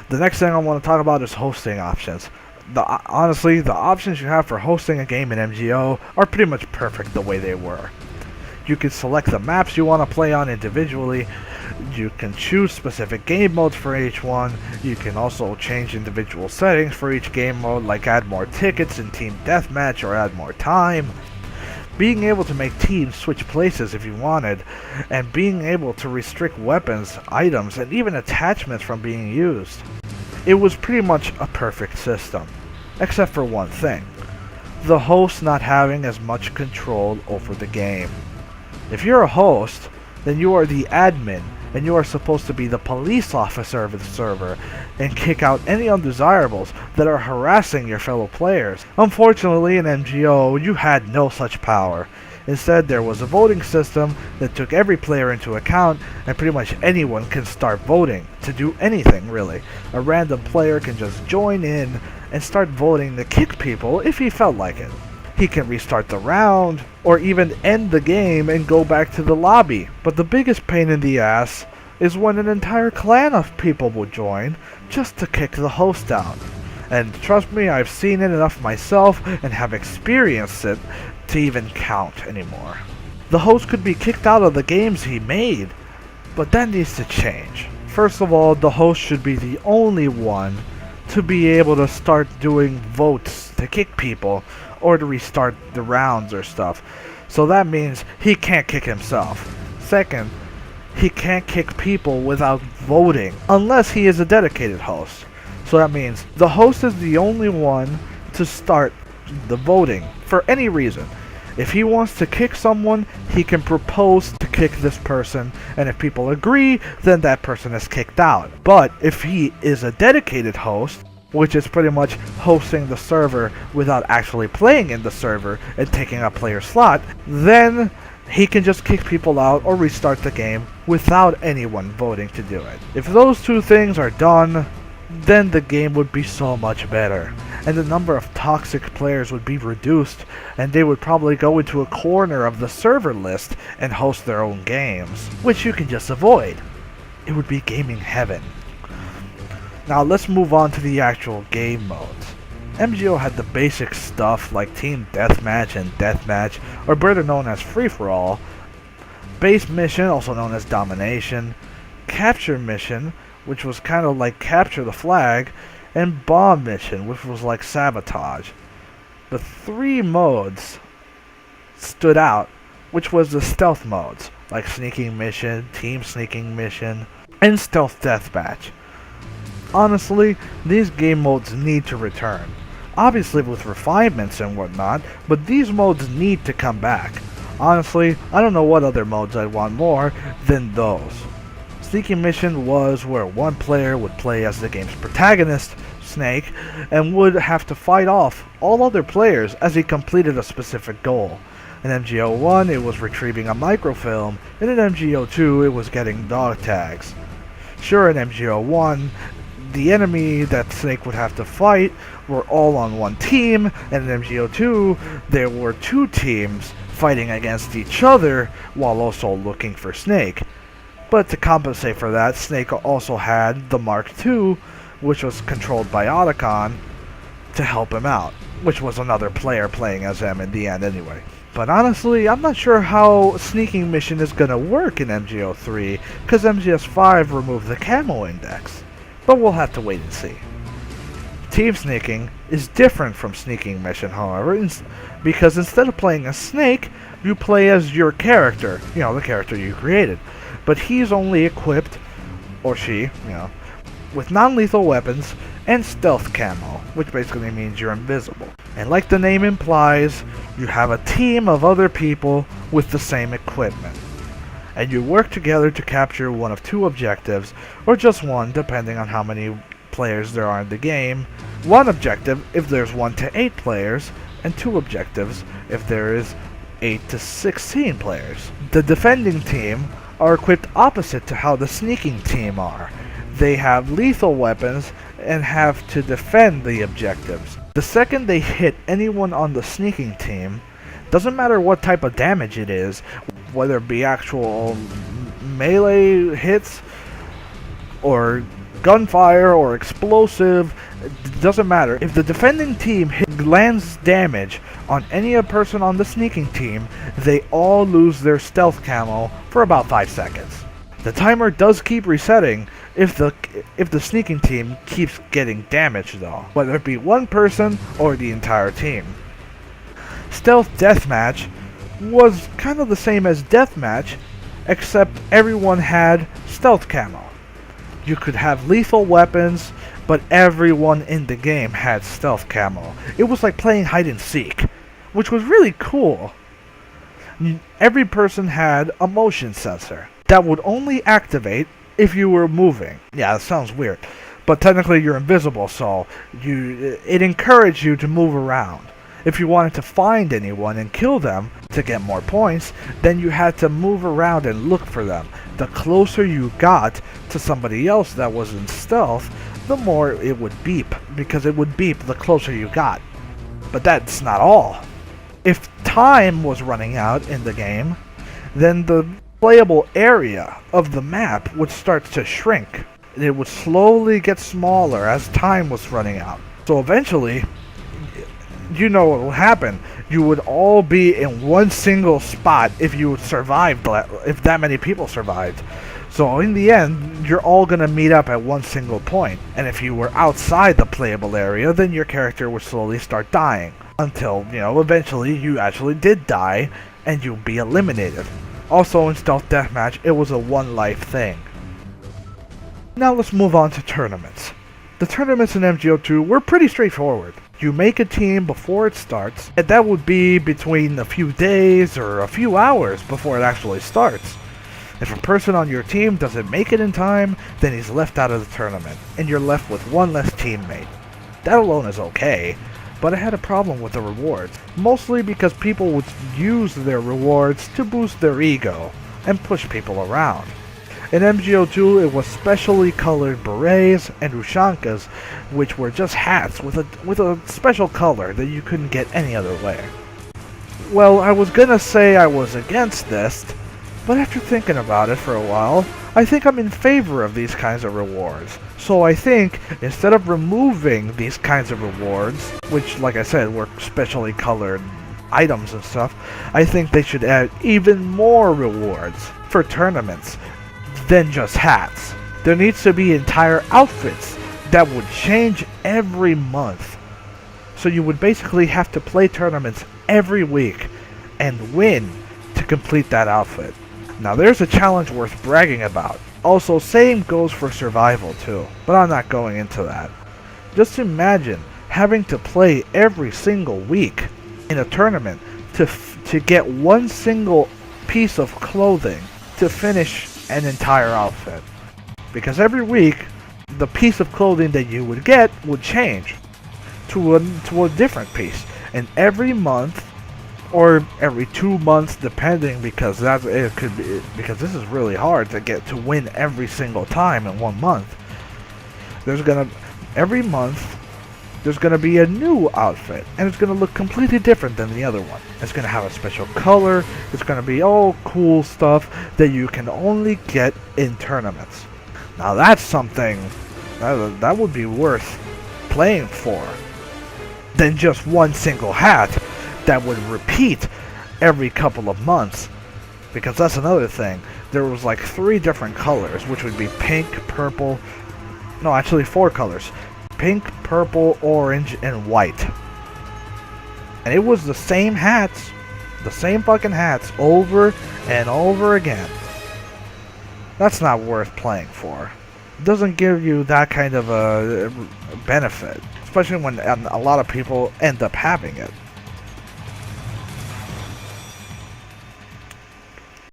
The next thing I want to talk about is hosting options. Honestly, the options you have for hosting a game in MGO are pretty much perfect the way they were. You can select the maps you want to play on individually. You can choose specific game modes for each one. You can also change individual settings for each game mode, like add more tickets in Team Deathmatch or add more time. Being able to make teams switch places if you wanted, and being able to restrict weapons, items, and even attachments from being used. It was pretty much a perfect system, except for one thing: the host not having as much control over the game. If you're a host, then you are the admin, and you are supposed to be the police officer of the server and kick out any undesirables that are harassing your fellow players. Unfortunately, in MGO, you had no such power. Instead, there was a voting system that took every player into account, and pretty much anyone can start voting to do anything, really. A random player can just join in and start voting to kick people if he felt like it. He can restart the round, or even end the game and go back to the lobby. But the biggest pain in the ass is when an entire clan of people would join just to kick the host out. And trust me, I've seen it enough myself and have experienced it to even count anymore. The host could be kicked out of the games he made, but that needs to change. First of all, the host should be the only one to be able to start doing votes to kick people or to restart the rounds or stuff. So that means he can't kick himself. Second, he can't kick people without voting unless he is a dedicated host. So that means the host is the only one to start the voting for any reason. If he wants to kick someone, he can propose to kick this person, and if people agree, then that person is kicked out. But if he is a dedicated host, which is pretty much hosting the server without actually playing in the server and taking a player slot, then he can just kick people out or restart the game without anyone voting to do it. If those two things are done, then the game would be so much better, and the number of toxic players would be reduced, and they would probably go into a corner of the server list and host their own games, which you can just avoid. It would be gaming heaven. Now let's move on to the actual game modes. MGO had the basic stuff like Team Deathmatch and Deathmatch, or better known as Free-for-All, Base Mission, also known as Domination, Capture Mission, which was kind of like Capture the Flag, and Bomb Mission, which was like Sabotage. The three modes stood out, which was the stealth modes, like Sneaking Mission, Team Sneaking Mission, and Stealth Deathmatch. Honestly, these game modes need to return. Obviously with refinements and whatnot, but these modes need to come back. Honestly, I don't know what other modes I'd want more than those. Sneaking Mission was where one player would play as the game's protagonist, Snake, and would have to fight off all other players as he completed a specific goal. In MGO1, it was retrieving a microfilm, and in MGO2, it was getting dog tags. Sure, in MGO1, the enemy that Snake would have to fight were all on one team, and in MGO2, there were two teams fighting against each other while also looking for Snake. But to compensate for that, Snake also had the Mark II, which was controlled by Otacon, to help him out, which was another player playing as him in the end anyway. But honestly, I'm not sure how Sneaking Mission is gonna work in MGO3, because MGS5 removed the camo index. But we'll have to wait and see. Team Sneaking is different from Sneaking Mission, however, because instead of playing as Snake, you play as your character, the character you created. But he's only equipped, or she, with non-lethal weapons and stealth camo, which basically means you're invisible. And like the name implies, you have a team of other people with the same equipment, and you work together to capture one of two objectives, or just one depending on how many players there are in the game. One objective if there's 1 to 8 players, and two objectives if there is 8 to 16 players. The defending team are equipped opposite to how the sneaking team are. They have lethal weapons and have to defend the objectives. The second they hit anyone on the sneaking team, doesn't matter what type of damage it is, whether it be actual melee hits or gunfire or explosive, it doesn't matter. If the defending team lands damage on any person on the sneaking team, they all lose their stealth camo for about 5 seconds. The timer does keep resetting if the sneaking team keeps getting damaged though, whether it be one person or the entire team. Stealth Deathmatch was kind of the same as Deathmatch, except everyone had stealth camo. You could have lethal weapons, but everyone in the game had stealth camo. It was like playing hide and seek, which was really cool. Every person had a motion sensor that would only activate if you were moving. Yeah, that sounds weird, but technically you're invisible, so it encouraged you to move around. If you wanted to find anyone and kill them to get more points, then you had to move around and look for them. The closer you got to somebody else that was in stealth, the more it would beep, because it would beep the closer you got. But that's not all. If time was running out in the game, then the playable area of the map would start to shrink. It would slowly get smaller as time was running out. So eventually, you know what will happen. You would all be in one single spot if you survived, if that many people survived. So in the end, you're all gonna meet up at one single point. And if you were outside the playable area, then your character would slowly start dying. Until, eventually you actually did die and you'd be eliminated. Also in Stealth Deathmatch, it was a one life thing. Now let's move on to tournaments. The tournaments in MGO2 were pretty straightforward. You make a team before it starts, and that would be between a few days or a few hours before it actually starts. If a person on your team doesn't make it in time, then he's left out of the tournament, and you're left with one less teammate. That alone is okay, but I had a problem with the rewards, mostly because people would use their rewards to boost their ego and push people around. In MGO2, it was specially colored berets and ushankas, which were just hats with a special color that you couldn't get any other way. Well, I was gonna say I was against this, but after thinking about it for a while, I think I'm in favor of these kinds of rewards. So I think, instead of removing these kinds of rewards, which, like I said, were specially colored items and stuff, I think they should add even more rewards for tournaments than just hats. There needs to be entire outfits that would change every month. So you would basically have to play tournaments every week and win to complete that outfit. Now there's a challenge worth bragging about. Also, same goes for survival too, but I'm not going into that. Just imagine having to play every single week in a tournament to get one single piece of clothing to finish an entire outfit. Because every week, the piece of clothing that you would get would change to a different piece. And every month, or every 2 months, depending, because this is really hard to win every single time in 1 month. Every month, there's gonna be a new outfit, and it's gonna look completely different than the other one. It's gonna have a special color. It's gonna be all cool stuff that you can only get in tournaments. Now that's something that would be worth playing for, than just one single hat that would repeat every couple of months. Because that's another thing. There was like 3 different colors, which would be pink, purple. No, actually 4 colors. Pink, purple, orange, and white. And it was the same hats, the same fucking hats, over and over again. That's not worth playing for. It doesn't give you that kind of a benefit, especially when a lot of people end up having it.